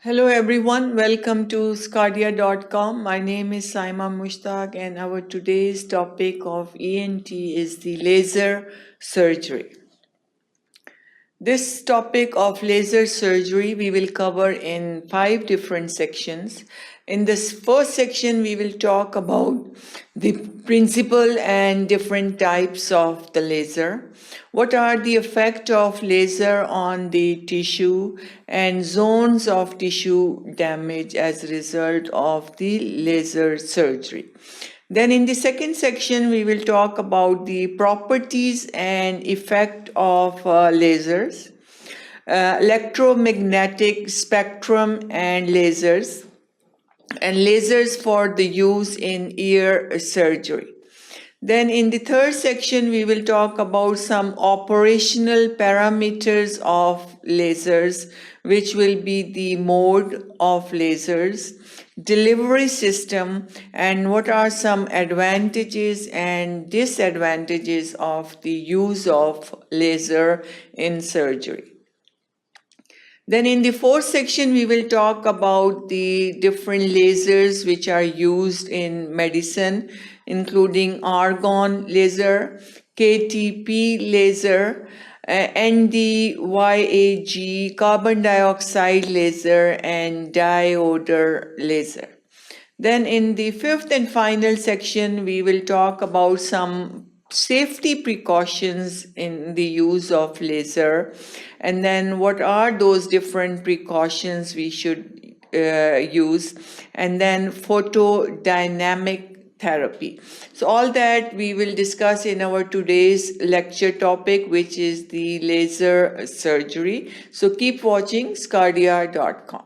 Hello everyone, welcome to sqadia.com. My name is Saima Mushtaq and our today's topic of ENT is the laser surgery. This topic of laser surgery we will cover in 5 different sections. In this first section, we will talk about the principle and different types of the laser. What are the effect of laser on the tissue and zones of tissue damage as a result of the laser surgery. Then in the second section, we will talk about the properties and effect of lasers, electromagnetic spectrum and lasers for the use in ear surgery. Then in the third section, we will talk about some operational parameters of lasers, which will be the mode of lasers, delivery system, and what are some advantages and disadvantages of the use of laser in surgery. Then in the fourth section, we will talk about the different lasers which are used in medicine, including argon laser, KTP laser, NDYAG, carbon dioxide laser, and diode laser. Then in the fifth and final section, we will talk about some safety precautions in the use of laser, and then what are those different precautions we should use, and then photodynamic therapy. So all that we will discuss in our today's lecture topic, which is the laser surgery. So keep watching sqadia.com.